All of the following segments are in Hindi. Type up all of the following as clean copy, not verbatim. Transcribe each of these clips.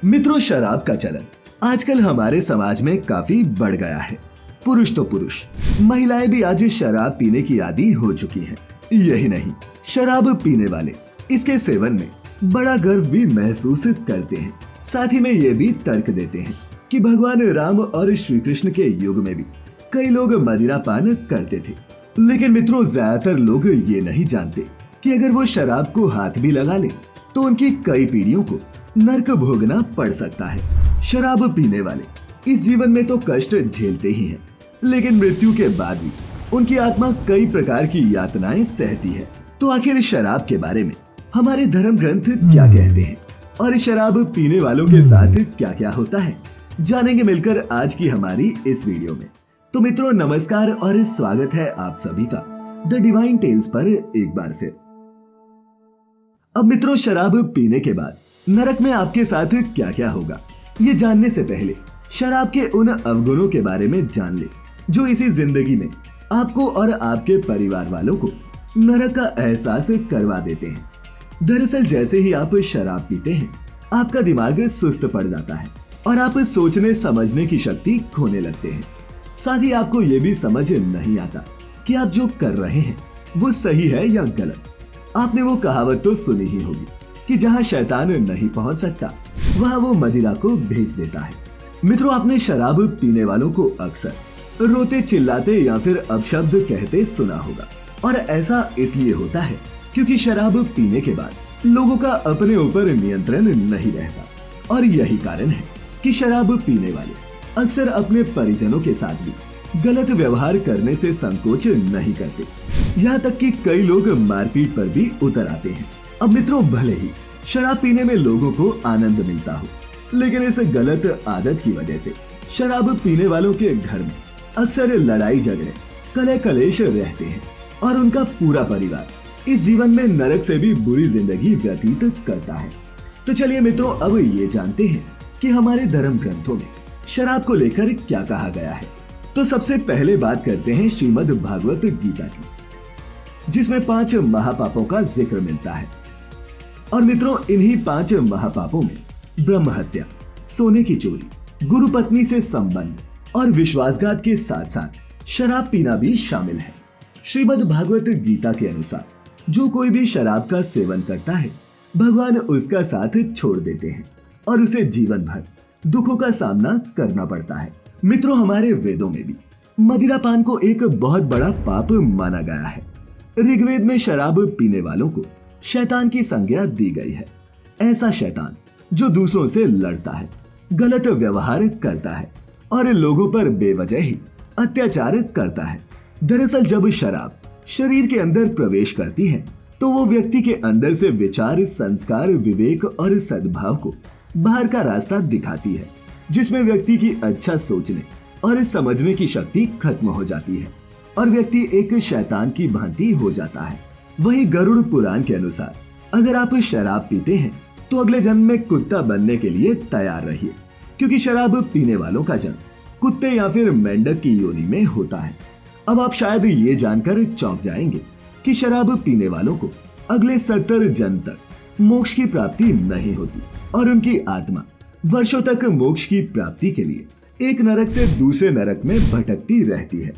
मित्रों, शराब का चलन आजकल हमारे समाज में काफी बढ़ गया है। पुरुष तो पुरुष, महिलाएं भी आज शराब पीने की आदी हो चुकी हैं। यही नहीं, शराब पीने वाले इसके सेवन में बड़ा गर्व भी महसूस करते हैं। साथ ही में ये भी तर्क देते हैं कि भगवान राम और श्री कृष्ण के युग में भी कई लोग मदिरा पान करते थे। लेकिन मित्रों, ज्यादातर लोग ये नहीं जानते कि अगर वो शराब को हाथ भी लगा ले तो उनकी कई पीढ़ियों को नर्क भोगना पड़ सकता है। शराब पीने वाले इस जीवन में तो कष्ट झेलते ही हैं, लेकिन मृत्यु के बाद भी उनकी आत्मा कई प्रकार की यातनाएं सहती है। तो आखिर शराब के बारे में हमारे धर्म ग्रंथ क्या कहते हैं और शराब पीने वालों के साथ क्या क्या होता है, जानेंगे मिलकर आज की हमारी इस वीडियो में। तो मित्रों, नमस्कार और स्वागत है आप सभी का द डिवाइन टेल्स पर एक बार फिर। अब मित्रों, शराब पीने के बाद नरक में आपके साथ क्या क्या होगा, ये जानने से पहले शराब के उन अवगुणों के बारे में जान ले जो इसी जिंदगी में आपको और आपके परिवार वालों को नरक का एहसास करवा देते हैं। दरअसल जैसे ही आप शराब पीते हैं, आपका दिमाग सुस्त पड़ जाता है और आप सोचने समझने की शक्ति खोने लगते हैं। साथ ही आपको ये भी समझ नहीं आता कि आप जो कर रहे हैं वो सही है या गलत। आपने वो कहावत तो सुनी ही होगी कि जहाँ शैतान नहीं पहुंच सकता वहाँ वो मदिरा को भेज देता है। मित्रों, आपने शराब पीने वालों को अक्सर रोते चिल्लाते या फिर अपशब्द कहते सुना होगा, और ऐसा इसलिए होता है क्योंकि शराब पीने के बाद लोगों का अपने ऊपर नियंत्रण नहीं रहता। और यही कारण है कि शराब पीने वाले अक्सर अपने परिजनों के साथ भी गलत व्यवहार करने से संकोच नहीं करते, यहाँ तक कि कई लोग मारपीट पर भी उतर आते हैं। अब मित्रों, भले ही शराब पीने में लोगों को आनंद मिलता हो, लेकिन इस गलत आदत की वजह से शराब पीने वालों के घर में अक्सर लड़ाई झगड़े कलह कलेश रहते हैं और उनका पूरा परिवार इस जीवन में नरक से भी बुरी जिंदगी व्यतीत करता है। तो चलिए मित्रों, अब ये जानते हैं कि हमारे धर्म ग्रंथों में शराब को लेकर क्या कहा गया है। तो सबसे पहले बात करते हैं श्रीमद् भागवत गीता की, जिसमें 5 महापापों का जिक्र मिलता है। और मित्रों, इन्हीं 5 महापापों में ब्रह्म हत्या, सोने की चोरी, गुरु पत्नी से संबंध और विश्वासघात के साथ साथ शराब पीना भी शामिल है। श्रीमद् भागवत गीता के अनुसार जो कोई भी शराब का सेवन करता है, भगवान उसका साथ छोड़ देते हैं और उसे जीवन भर दुखों का सामना करना पड़ता है। मित्रों, हमारे वेदों में भी मदिरा पान को एक बहुत बड़ा पाप माना गया है। ऋग्वेद में शराब पीने वालों को शैतान की संज्ञा दी गई है। ऐसा शैतान जो दूसरों से लड़ता है, गलत व्यवहार करता है और लोगों पर बेवजह ही अत्याचार करता है। दरअसल जब शराब शरीर के अंदर प्रवेश करती है तो वो व्यक्ति के अंदर से विचार, संस्कार, विवेक और सद्भाव को बाहर का रास्ता दिखाती है, जिसमें व्यक्ति की अच्छा सोचने और समझने की शक्ति खत्म हो जाती है और व्यक्ति एक शैतान की भांति हो जाता है। वहीं गरुड़ पुराण के अनुसार अगर आप शराब पीते हैं तो अगले जन्म में कुत्ता बनने के लिए तैयार रहिए, क्योंकि शराब पीने वालों का जन्म कुत्ते या फिर मेंढक की योनि में होता है। अब आप शायद ये जानकर चौंक जाएंगे कि शराब पीने वालों को अगले 70 जन्म तक मोक्ष की प्राप्ति नहीं होती और उनकी आत्मा वर्षों तक मोक्ष की प्राप्ति के लिए एक नरक से दूसरे नरक में भटकती रहती है।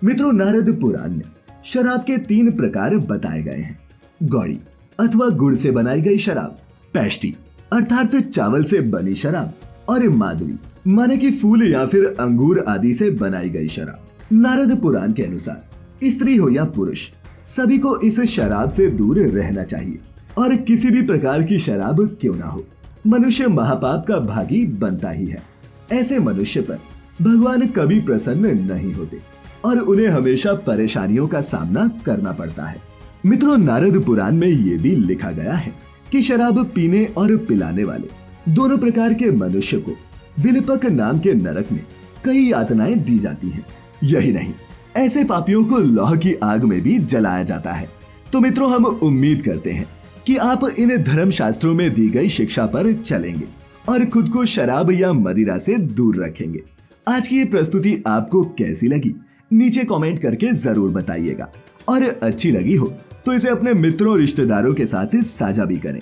मित्रों, नारद पुराण में शराब के 3 प्रकार बताए गए हैं। गौड़ी अथवा गुड़ से बनाई गई शराब, पैष्टी अर्थात चावल से बनी शराब, और मादवी माने कि फूल या फिर अंगूर आदि से बनाई गई शराब। नारद पुराण के अनुसार स्त्री हो या पुरुष, सभी को इस शराब से दूर रहना चाहिए और किसी भी प्रकार की शराब क्यों ना हो, मनुष्य महापाप का भागी बनता ही है। ऐसे मनुष्य पर भगवान कभी प्रसन्न नहीं होते और उन्हें हमेशा परेशानियों का सामना करना पड़ता है। मित्रों, नारद पुराण में ये भी लिखा गया है कि शराब पीने और पिलाने वाले दोनों प्रकार के मनुष्य को विलिपक नाम के नरक में कई यातनाएं दी जाती हैं। यही नहीं, ऐसे पापियों को लौह की आग में भी जलाया जाता है। तो मित्रों, हम उम्मीद करते हैं कि आप इन धर्म शास्त्रों में दी गई शिक्षा पर चलेंगे और खुद को शराब या मदिरा से दूर रखेंगे। आज की ये प्रस्तुति आपको कैसी लगी, नीचे कमेंट करके जरूर बताइएगा, और अच्छी लगी हो तो इसे अपने मित्रों रिश्तेदारों के साथ साझा भी करें।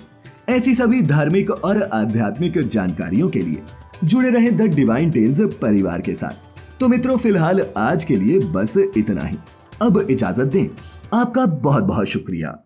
ऐसी सभी धार्मिक और आध्यात्मिक जानकारियों के लिए जुड़े रहे द डिवाइन टेल्स परिवार के साथ। तो मित्रों, फिलहाल आज के लिए बस इतना ही। अब इजाजत दें। आपका बहुत बहुत शुक्रिया।